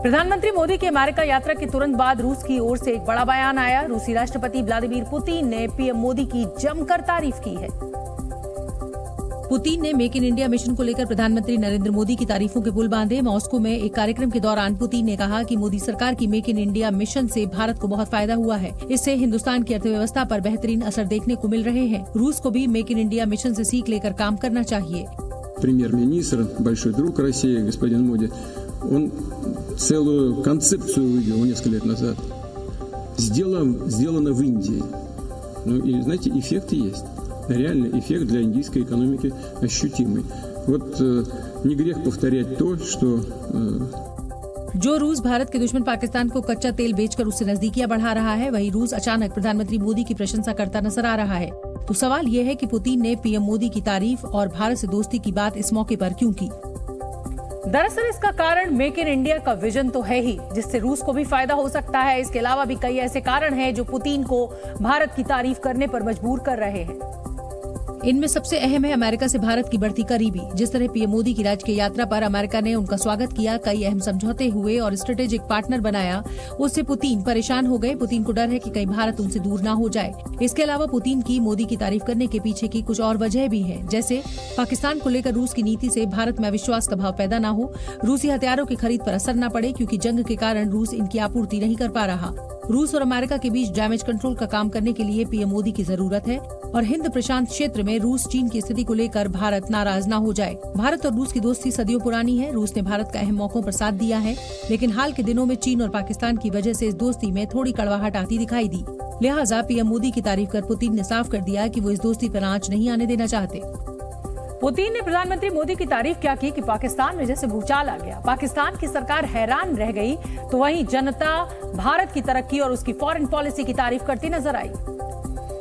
प्रधानमंत्री मोदी की अमेरिका यात्रा के तुरंत बाद रूस की ओर से एक बड़ा बयान आया। रूसी राष्ट्रपति व्लादिमीर पुतिन ने पीएम मोदी की जमकर तारीफ की है। पुतिन ने मेक इन इंडिया मिशन को लेकर प्रधानमंत्री नरेंद्र मोदी की तारीफों के पुल बांधे। मॉस्को में एक कार्यक्रम के दौरान पुतिन ने कहा कि मोदी सरकार की मेक इन इंडिया मिशन से भारत को बहुत फायदा हुआ है। इससे हिंदुस्तान की अर्थव्यवस्था पर बेहतरीन असर देखने को मिल रहे हैं। रूस को भी मेक इन इंडिया मिशन से सीख लेकर काम करना चाहिए। Премьер-министр, большой друг России, господин Моди, он целую концепцию вывел несколько лет назад. Сделано в Индии. Ну и, знаете, эффект есть. Реальный эффект для индийской экономики ощутимый. Вот не грех повторять то, что... जो रूस भारत के दुश्मन पाकिस्तान को कच्चा तेल बेचकर उससे नजदीकियां बढ़ा रहा है, वही रूस अचानक प्रधानमंत्री मोदी की प्रशंसा करता नजर आ रहा है। तो सवाल ये है कि पुतिन ने पीएम मोदी की तारीफ और भारत से दोस्ती की बात इस मौके पर क्यों की? दरअसल इसका कारण मेक इन इंडिया का विजन तो है ही, जिससे रूस को भी फायदा हो सकता है। इसके अलावा भी कई ऐसे कारण हैं जो पुतिन को भारत की तारीफ करने पर मजबूर कर रहे हैं। इनमें सबसे अहम है अमेरिका से भारत की बढ़ती करीबी। जिस तरह पीएम मोदी की राजकीय यात्रा पर अमेरिका ने उनका स्वागत किया, कई अहम समझौते हुए और स्ट्रेटेजिक पार्टनर बनाया, उससे पुतिन परेशान हो गए। पुतिन को डर है कि कहीं भारत उनसे दूर ना हो जाए। इसके अलावा पुतिन की मोदी की तारीफ करने के पीछे की कुछ और वजह भी है, जैसे पाकिस्तान को लेकर रूस की नीति से भारत में अविश्वास का भाव पैदा न हो, रूसी हथियारों की खरीद पर असर न पड़े क्योंकि जंग के कारण रूस इनकी आपूर्ति नहीं कर पा रहा। रूस और अमेरिका के बीच डैमेज कंट्रोल का काम करने के लिए पीएम मोदी की जरूरत है और हिंद प्रशांत क्षेत्र में रूस चीन की स्थिति को लेकर भारत नाराज न हो जाए। भारत और रूस की दोस्ती सदियों पुरानी है। रूस ने भारत का अहम मौकों पर साथ दिया है, लेकिन हाल के दिनों में चीन और पाकिस्तान की वजह से इस दोस्ती में थोड़ी कड़वाहट आती दिखाई दी। लिहाजा पीएम मोदी की तारीफ कर पुतिन ने साफ कर दिया कि वो इस दोस्ती पर आंच नहीं आने देना चाहते। पुतिन ने प्रधानमंत्री मोदी की तारीफ क्या की कि पाकिस्तान में जैसे भूचाल आ गया, पाकिस्तान की सरकार हैरान रह गई, तो वहीं जनता भारत की तरक्की और उसकी फॉरेन पॉलिसी की तारीफ करती नजर आई।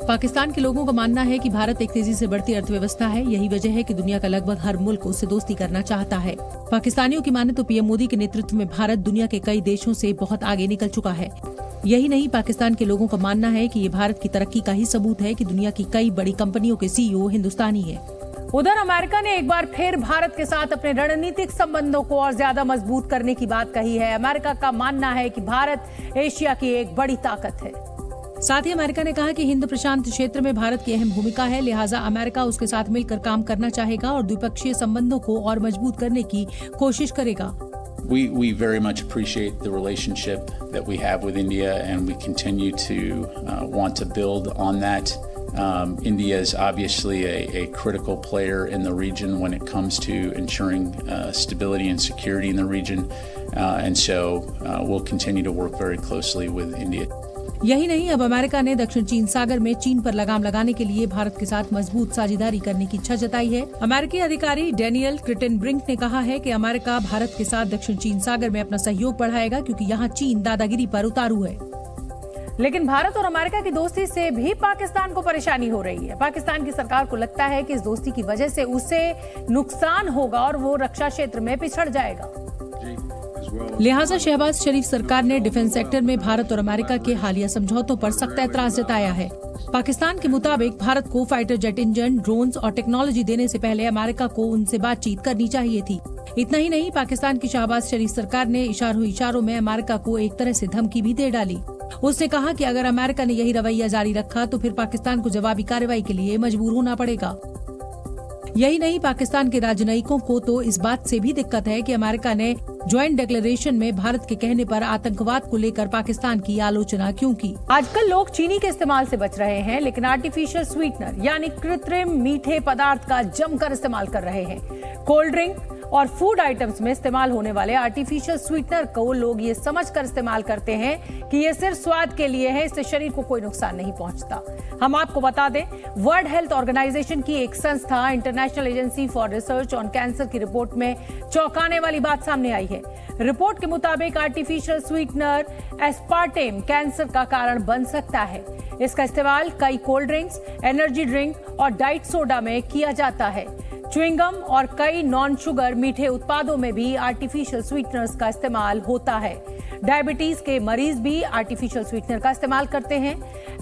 पाकिस्तान के लोगों का मानना है कि भारत एक तेजी से बढ़ती अर्थव्यवस्था है। यही वजह है कि दुनिया का लगभग हर मुल्क उससे दोस्ती करना चाहता है। पाकिस्तानियों की माने तो पीएम मोदी के नेतृत्व में भारत दुनिया के कई देशों से बहुत आगे निकल चुका है। यही नहीं, पाकिस्तान के लोगों का मानना है कि ये भारत की तरक्की का ही सबूत है कि दुनिया की कई बड़ी कंपनियों के सीईओ हिंदुस्तानी है। उधर अमेरिका ने एक बार फिर भारत के साथ अपने रणनीतिक संबंधों को और ज्यादा मजबूत करने की बात कही है। अमेरिका का मानना है कि भारत एशिया की एक बड़ी ताकत है। साथ ही अमेरिका ने कहा कि हिंद प्रशांत क्षेत्र में भारत की अहम भूमिका है, लिहाजा अमेरिका उसके साथ मिलकर काम करना चाहेगा और द्विपक्षीय संबंधों को और मजबूत करने की कोशिश करेगा। We very much appreciate the relationship that we have with India and we continue to want to build on that. India is obviously a critical player in the region when it comes to ensuring stability and security in the region, and so we'll continue to work very closely with India. यही नहीं, अब America ने दक्षिण चीन सागर में चीन पर लगाम लगाने के लिए भारत के साथ मजबूत साझेदारी करने की इच्छा जताई है। अमेरिकी अधिकारी डेनियल क्रिटेनब्रिंक ने कहा है कि अमेरिका भारत के साथ दक्षिण चीन सागर में अपना सहयोग बढ़ाएगा क्योंकि यहाँ चीन दादागिरी पर उतारू है। लेकिन भारत और अमेरिका की दोस्ती से भी पाकिस्तान को परेशानी हो रही है। पाकिस्तान की सरकार को लगता है कि इस दोस्ती की वजह से उसे नुकसान होगा और वो रक्षा क्षेत्र में पिछड़ जाएगा। लिहाजा शहबाज शरीफ सरकार ने डिफेंस सेक्टर में भारत और अमेरिका के हालिया समझौतों पर सख्त ऐतराज जताया है। पाकिस्तान के मुताबिक भारत को फाइटर जेट इंजन, ड्रोन्स और टेक्नोलॉजी देने से पहले अमेरिका को उनसे बातचीत करनी चाहिए थी। इतना ही नहीं, पाकिस्तान की शहबाज शरीफ सरकार ने इशारों में अमेरिका को एक तरह से धमकी भी दे डाली। उसने कहा कि अगर अमेरिका ने यही रवैया जारी रखा तो फिर पाकिस्तान को जवाबी कार्रवाई के लिए मजबूर होना पड़ेगा। यही नहीं, पाकिस्तान के राजनयिकों को तो इस बात से भी दिक्कत है कि अमेरिका ने ज्वाइंट डिक्लेरेशन में भारत के कहने पर आतंकवाद को लेकर पाकिस्तान की आलोचना क्यों की। आजकल लोग चीनी के इस्तेमाल से बच रहे हैं, लेकिन आर्टिफिशियल स्वीटनर यानी कृत्रिम मीठे पदार्थ का जमकर इस्तेमाल कर रहे हैं। कोल्ड ड्रिंक और फूड आइटम्स में इस्तेमाल होने वाले आर्टिफिशियल स्वीटनर को लोग ये समझकर इस्तेमाल करते हैं कि ये सिर्फ स्वाद के लिए है, इससे शरीर को कोई नुकसान नहीं पहुंचता। हम आपको बता दें, वर्ल्ड हेल्थ ऑर्गेनाइजेशन की एक संस्था international Agency for Research on cancer की रिपोर्ट में चौंकाने वाली बात सामने आई है। रिपोर्ट के मुताबिक आर्टिफिशियल स्वीटनर एस्पार्टेम कैंसर का कारण बन सकता है। इसका इस्तेमाल कई कोल्ड ड्रिंक्स, एनर्जी ड्रिंक और डाइट सोडा में किया जाता है। च्युइंगम और कई नॉन शुगर मीठे उत्पादों में भी आर्टिफिशियल स्वीटनर्स का इस्तेमाल होता है। डायबिटीज के मरीज भी आर्टिफिशियल स्वीटनर का इस्तेमाल करते हैं।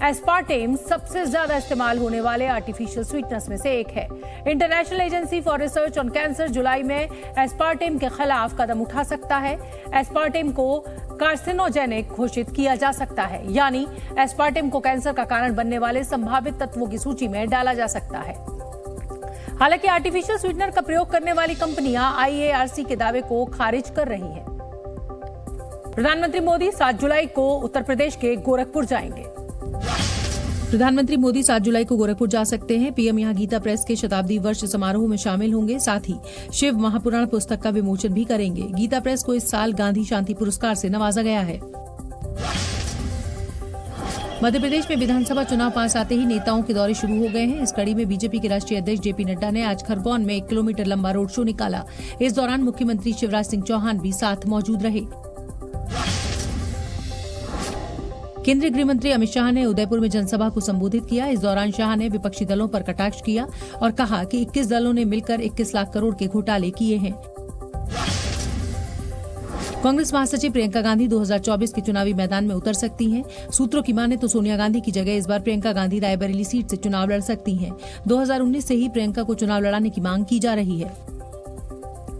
एस्पार्टेम सबसे ज्यादा इस्तेमाल होने वाले आर्टिफिशियल स्वीटनर्स में से एक है। International Agency for Research on Cancer जुलाई में एस्पार्टेम के खिलाफ कदम उठा सकता है। एस्पार्टेम को कार्सिनोजेनिक घोषित किया जा सकता है, यानी एस्पार्टेम को कैंसर का कारण बनने वाले संभावित तत्वों की सूची में डाला जा सकता है। हालांकि आर्टिफिशियल स्वीटनर का प्रयोग करने वाली कंपनियां IARC के दावे को खारिज कर रही हैं। प्रधानमंत्री मोदी 7 जुलाई को उत्तर प्रदेश के गोरखपुर जाएंगे। प्रधानमंत्री मोदी 7 जुलाई को गोरखपुर जा सकते हैं। पीएम यहां गीता प्रेस के शताब्दी वर्ष समारोह में शामिल होंगे। साथ ही शिव महापुराण पुस्तक का विमोचन भी करेंगे। गीता प्रेस को इस साल गांधी शांति पुरस्कार से नवाजा गया है। मध्य प्रदेश में विधानसभा चुनाव पास आते ही नेताओं के दौरे शुरू हो गए हैं। इस कड़ी में बीजेपी के राष्ट्रीय अध्यक्ष जेपी नड्डा ने आज खरगोन में 1 किलोमीटर लंबा रोड शो निकाला। इस दौरान मुख्यमंत्री शिवराज सिंह चौहान भी साथ मौजूद रहे। केंद्रीय गृह मंत्री अमित शाह ने उदयपुर में जनसभा को संबोधित किया। इस दौरान शाह ने विपक्षी दलों पर कटाक्ष किया और कहा कि 21 दलों ने मिलकर 21 लाख करोड़ के घोटाले किए हैं। कांग्रेस महासचिव प्रियंका गांधी 2024 के चुनावी मैदान में उतर सकती हैं। सूत्रों की माने तो सोनिया गांधी की जगह इस बार प्रियंका गांधी रायबरेली सीट से चुनाव लड़ सकती हैं। 2019 से ही प्रियंका को चुनाव लड़ाने की मांग की जा रही है।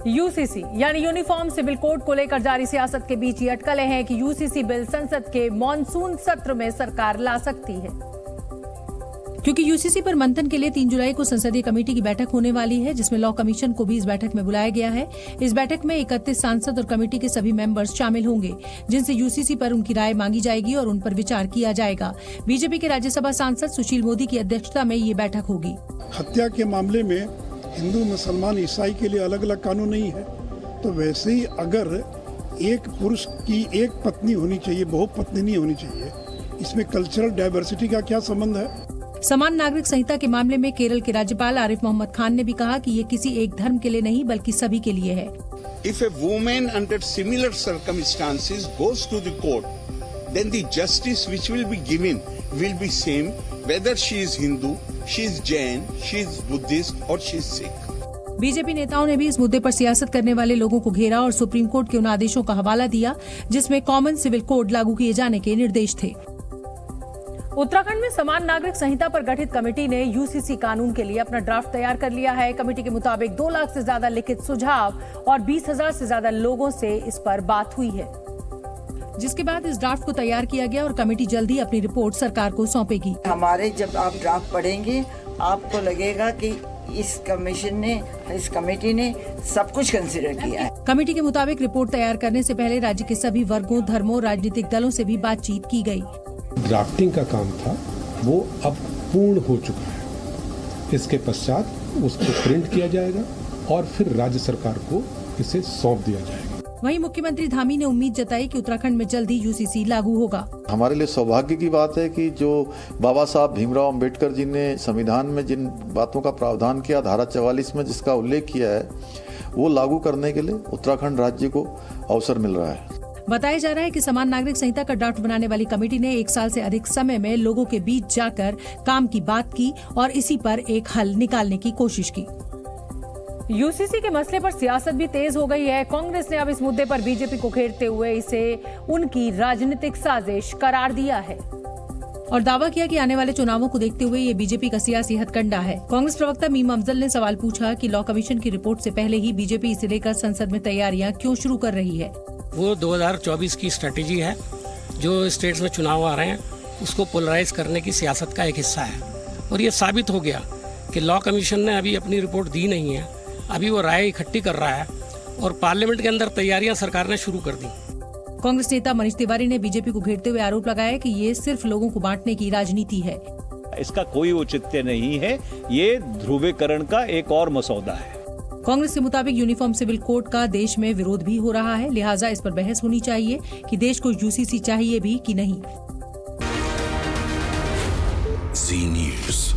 यूसीसी यानी यूनिफॉर्म सिविल कोड को लेकर जारी सियासत के बीच ये अटकलें हैं कि यूसीसी बिल संसद के मॉनसून सत्र में सरकार ला सकती है। क्योंकि यूसीसी पर मंथन के लिए 3 जुलाई को संसदीय कमेटी की बैठक होने वाली है, जिसमें लॉ कमीशन को भी इस बैठक में बुलाया गया है। इस बैठक में 31 सांसद और कमेटी के सभी मेंबर्स शामिल होंगे, जिनसे यूसीसी पर उनकी राय मांगी जाएगी और उन पर विचार किया जाएगा। बीजेपी के राज्यसभा सांसद सुशील मोदी की अध्यक्षता में ये बैठक होगी। हत्या के मामले में हिंदू, मुसलमान, ईसाई के लिए अलग अलग कानून नहीं है, तो वैसे ही अगर एक पुरुष की एक पत्नी होनी चाहिए, बहुपत्नी नहीं होनी चाहिए, इसमें कल्चरल डाइवर्सिटी का क्या संबंध है? समान नागरिक संहिता के मामले में केरल के राज्यपाल आरिफ मोहम्मद खान ने भी कहा कि ये किसी एक धर्म के लिए नहीं बल्कि सभी के लिए है। If a woman under similar circumstances goes to the court, then the justice which will be given will be same whether she is Hindu, she is Jain, she is Buddhist or she is Sikh. BJP नेताओं ने भी इस मुद्दे पर सियासत करने वाले लोगों को घेरा और सुप्रीम कोर्ट के उन आदेशों का हवाला दिया जिसमें कॉमन सिविल कोड लागू किए जाने के निर्देश थे। उत्तराखंड में समान नागरिक संहिता पर गठित कमेटी ने यूसीसी कानून के लिए अपना ड्राफ्ट तैयार कर लिया है। कमेटी के मुताबिक 2 लाख से ज्यादा लिखित सुझाव और 20,000 से ज्यादा लोगों से इस पर बात हुई है, जिसके बाद इस ड्राफ्ट को तैयार किया गया और कमेटी जल्दी अपनी रिपोर्ट सरकार को सौंपेगी। हमारे जब आप ड्राफ्ट पढ़ेंगे आपको लगेगा कि इस कमेटी ने सब कुछ कंसीडर किया है। कमेटी के मुताबिक रिपोर्ट तैयार करने से पहले राज्य के सभी वर्गों, धर्मों, राजनीतिक दलों से भी बातचीत की गई। ड्राफ्टिंग का काम था वो अब पूर्ण हो चुका है। इसके पश्चात उसको प्रिंट किया जाएगा और फिर राज्य सरकार को इसे सौंप दिया जाएगा। वहीं मुख्यमंत्री धामी ने उम्मीद जताई कि उत्तराखंड में जल्दी यूसीसी लागू होगा। हमारे लिए सौभाग्य की बात है कि जो बाबा साहब भीमराव अंबेडकर जी ने संविधान में जिन बातों का प्रावधान किया, धारा 44 में जिसका उल्लेख किया है, वो लागू करने के लिए उत्तराखंड राज्य को अवसर मिल रहा है। बताया जा रहा है कि समान नागरिक संहिता का ड्राफ्ट बनाने वाली कमेटी ने 1 साल से अधिक समय में लोगों के बीच जाकर काम की बात की और इसी पर एक हल निकालने की कोशिश की। यूसीसी के मसले पर सियासत भी तेज हो गई है। कांग्रेस ने अब इस मुद्दे पर बीजेपी को घेरते हुए इसे उनकी राजनीतिक साजिश करार दिया है और दावा किया कि आने वाले चुनावों को देखते हुए ये बीजेपी का सियासी हथकंडा है। कांग्रेस प्रवक्ता मीम अफजल ने सवाल पूछा कि लॉ कमीशन की रिपोर्ट से पहले ही बीजेपी इसे लेकर संसद में तैयारियां क्यों शुरू कर रही है। वो 2024 की स्ट्रेटेजी है, जो स्टेट्स में चुनाव आ रहे हैं उसको पोलराइज करने की सियासत का एक हिस्सा है। और ये साबित हो गया कि लॉ कमीशन ने अभी अपनी रिपोर्ट दी नहीं है, अभी वो राय इकट्ठी कर रहा है और पार्लियामेंट के अंदर तैयारियां सरकार ने शुरू कर दी। कांग्रेस नेता मनीष तिवारी ने बीजेपी को घेरते हुए आरोप लगाया कि ये सिर्फ लोगों को बांटने की राजनीति है। इसका कोई औचित्य नहीं है, ये ध्रुवीकरण का एक और मसौदा है। कांग्रेस के मुताबिक यूनिफॉर्म सिविल कोड का देश में विरोध भी हो रहा है, लिहाजा इस पर बहस होनी चाहिए कि देश को यूसीसी चाहिए भी कि नहीं। जी न्यूज़।